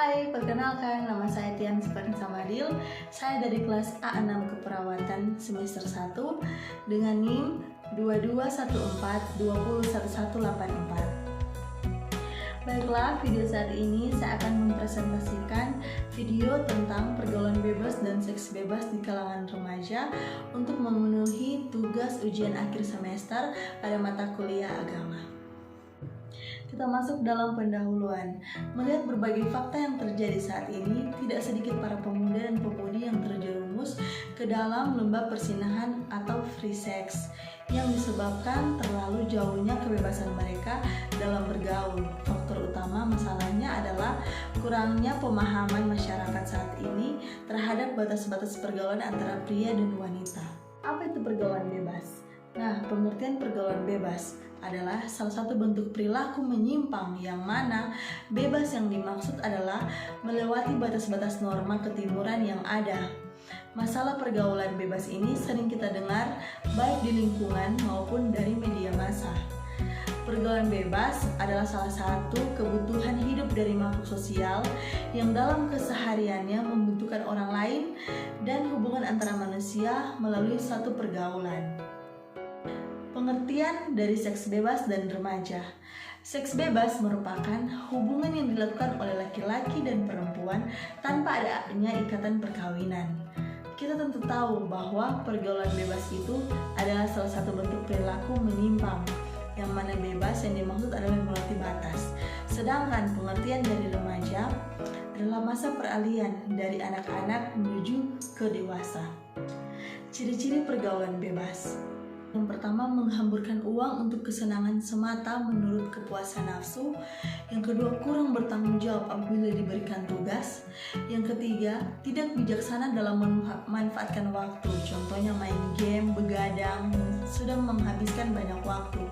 Hai, perkenalkan nama saya Tian Separin Samadil. Saya dari kelas A6 Keperawatan semester 1 dengan NIM 2214201184. Baiklah, video saat ini saya akan mempresentasikan video tentang pergaulan bebas dan seks bebas di kalangan remaja untuk memenuhi tugas ujian akhir semester pada mata kuliah agama. Kita masuk dalam pendahuluan. Melihat berbagai fakta yang terjadi saat ini, tidak sedikit para pemuda dan pemudi yang terjerumus ke dalam lembah persinahan atau free sex yang disebabkan terlalu jauhnya kebebasan mereka dalam bergaul. Faktor utama masalahnya adalah kurangnya pemahaman masyarakat saat ini terhadap batas-batas pergaulan antara pria dan wanita. Apa itu pergaulan bebas? Nah, pengertian pergaulan bebas adalah salah satu bentuk perilaku menyimpang yang mana bebas yang dimaksud adalah melewati batas-batas norma ketimuran yang ada. Masalah pergaulan bebas ini sering kita dengar baik di lingkungan maupun dari media massa. Pergaulan bebas adalah salah satu kebutuhan hidup dari makhluk sosial yang dalam kesehariannya membutuhkan orang lain dan hubungan antara manusia melalui suatu pergaulan. Pengertian dari seks bebas dan remaja. Seks bebas merupakan hubungan yang dilakukan oleh laki-laki dan perempuan tanpa adanya ikatan perkawinan. Kita tentu tahu bahwa pergaulan bebas itu adalah salah satu bentuk perilaku menyimpang, yang mana bebas yang dimaksud adalah melewati batas. Sedangkan pengertian dari remaja adalah masa peralihan dari anak-anak menuju ke dewasa. Ciri-ciri pergaulan bebas. Yang pertama, menghamburkan uang untuk kesenangan semata menurut kepuasan nafsu. Yang kedua, kurang bertanggung jawab apabila diberikan tugas. Yang ketiga, tidak bijaksana dalam memanfaatkan waktu. Contohnya main game, begadang, sudah menghabiskan banyak waktu.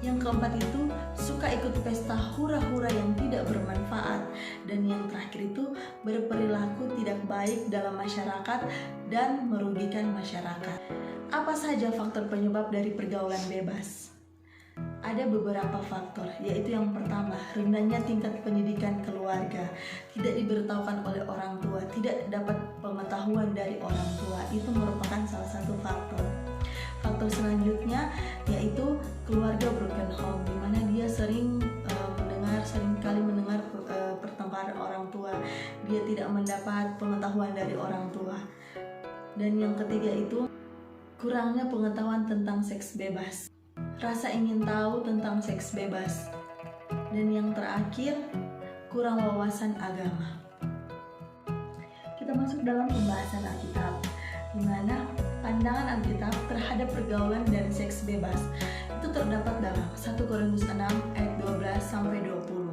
Yang keempat itu, suka ikut pesta hura-hura yang tidak bermanfaat. Dan yang terakhir itu, berperilaku tidak baik dalam masyarakat dan merugikan masyarakat. Apa saja faktor penyebab dari pergaulan bebas? Ada beberapa faktor, yaitu yang pertama, rendahnya tingkat pendidikan keluarga, tidak diberitahukan oleh orang tua, tidak dapat pengetahuan dari orang tua, itu merupakan salah satu faktor. Faktor selanjutnya yaitu keluarga broken home, di mana dia seringkali mendengar pertengkaran orang tua, dia tidak mendapat pengetahuan dari orang tua. Dan yang ketiga itu kurangnya pengetahuan tentang seks bebas, rasa ingin tahu tentang seks bebas. Dan yang terakhir, kurang wawasan agama. Kita masuk dalam pembahasan Alkitab, di mana pandangan Alkitab terhadap pergaulan dan seks bebas itu terdapat dalam 1 Korintus 6 ayat 12-20.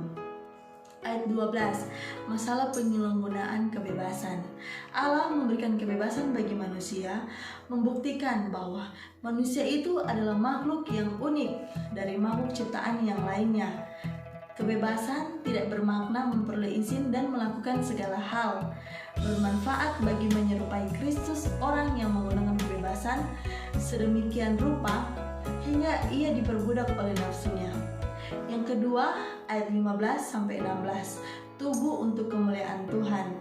Ayat 12, masalah penyalahgunaan kebebasan. Allah memberikan kebebasan bagi manusia, membuktikan bahwa manusia itu adalah makhluk yang unik dari makhluk ciptaan yang lainnya. Kebebasan tidak bermakna memperoleh izin dan melakukan segala hal. Bermanfaat bagi menyerupai Kristus, orang yang menggunakan kebebasan sedemikian rupa hingga ia diperbudak oleh nafsunya. Yang kedua, ayat 15-16, tubuh untuk kemuliaan Tuhan.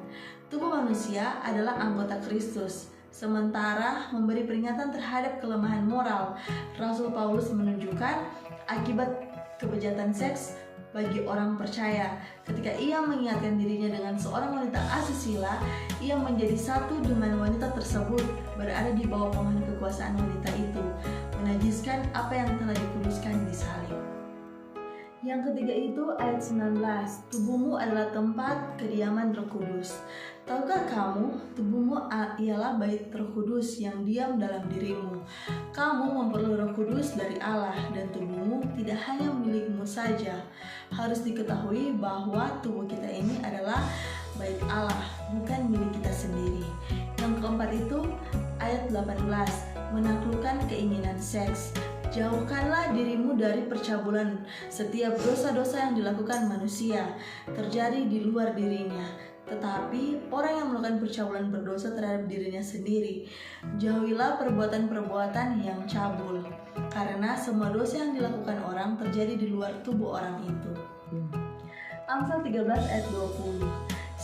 Tubuh manusia adalah anggota Kristus, sementara memberi peringatan terhadap kelemahan moral. Rasul Paulus menunjukkan akibat kebejatan seks bagi orang percaya. Ketika ia mengingatkan dirinya dengan seorang wanita asusila, ia menjadi satu dengan wanita tersebut, berada di bawah pengaruh kekuasaan wanita itu, menajiskan apa yang telah dikuduskan di salib. Yang ketiga itu ayat 19, tubuhmu adalah tempat kediaman Roh Kudus. Tahukah kamu, tubuhmu ialah bait Roh Kudus yang diam dalam dirimu. Kamu memperoleh Roh Kudus dari Allah, dan tubuhmu tidak hanya milikmu saja. Harus diketahui bahwa tubuh kita ini adalah bait Allah, bukan milik kita sendiri. Yang keempat itu ayat 18, menaklukkan keinginan seks. Jauhkanlah dirimu dari percabulan. Setiap dosa-dosa yang dilakukan manusia terjadi di luar dirinya, tetapi orang yang melakukan percabulan berdosa terhadap dirinya sendiri. Jauhilah perbuatan-perbuatan yang cabul, karena semua dosa yang dilakukan orang terjadi di luar tubuh orang itu. Amsal 13 ayat 20.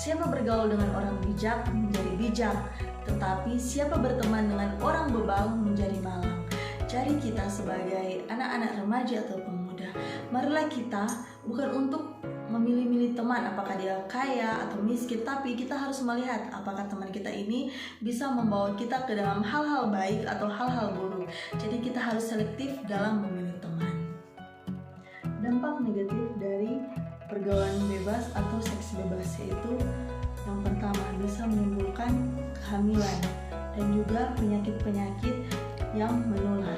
Siapa bergaul dengan orang bijak menjadi bijak, tetapi siapa berteman dengan orang bebal menjadi malang. Jadi kita sebagai anak-anak remaja atau pemuda, marilah kita bukan untuk memilih-milih teman apakah dia kaya atau miskin, tapi kita harus melihat apakah teman kita ini bisa membawa kita ke dalam hal-hal baik atau hal-hal buruk. Jadi kita harus selektif dalam memilih teman. Dampak negatif dari pergaulan bebas atau seks bebas yaitu yang pertama bisa menimbulkan kehamilan dan juga penyakit-penyakit yang menular.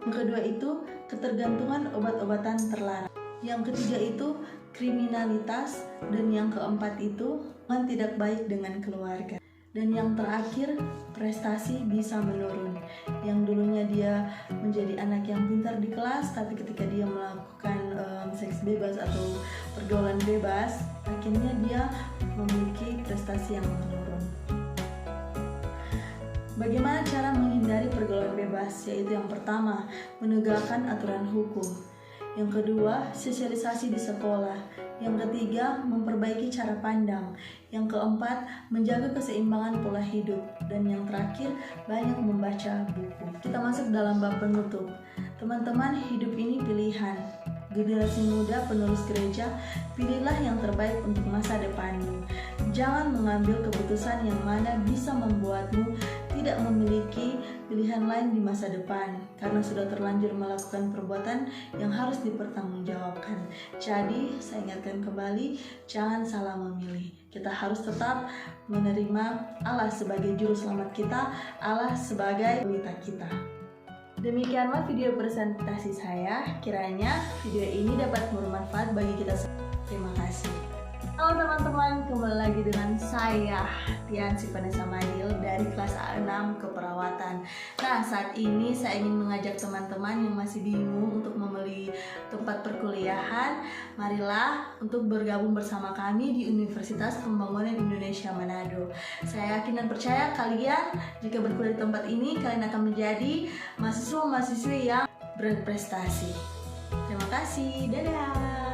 Yang kedua itu ketergantungan obat-obatan terlarang. Yang ketiga itu kriminalitas, dan yang keempat itu tidak baik dengan keluarga. Dan yang terakhir, prestasi bisa menurun. Yang dulunya dia menjadi anak yang pintar di kelas, tapi ketika dia melakukan seks bebas atau pergaulan bebas, akhirnya dia memiliki prestasi yang menurun. Bagaimana cara menghindari pergaulan bebas? Yaitu yang pertama, menegakkan aturan hukum. Yang kedua, sosialisasi di sekolah. Yang ketiga, memperbaiki cara pandang. Yang keempat, menjaga keseimbangan pola hidup. Dan yang terakhir, banyak membaca buku. Kita masuk dalam bab penutup. Teman-teman, hidup ini pilihan. Generasi muda penerus gereja, pilihlah yang terbaik untuk masa depanmu. Jangan mengambil keputusan yang mana bisa membuatmu tidak memiliki pilihan lain di masa depan, karena sudah terlanjur melakukan perbuatan yang harus dipertanggungjawabkan. Jadi, saya ingatkan kembali, jangan salah memilih. Kita harus tetap menerima Allah sebagai juru selamat kita, Allah sebagai pelita kita. Demikianlah video presentasi saya. Kiranya video ini dapat bermanfaat bagi kita semua. Terima kasih. Halo teman-teman, kembali lagi dengan saya Tian Vanessa Madil dari kelas A6 keperawatan. Nah, saat ini saya ingin mengajak teman-teman yang masih bingung untuk membeli tempat perkuliahan, marilah untuk bergabung bersama kami di Universitas Pembangunan Indonesia Manado. Saya yakin dan percaya kalian jika berkuliah di tempat ini, kalian akan menjadi mahasiswa-mahasiswi yang berprestasi. Terima kasih, dadah.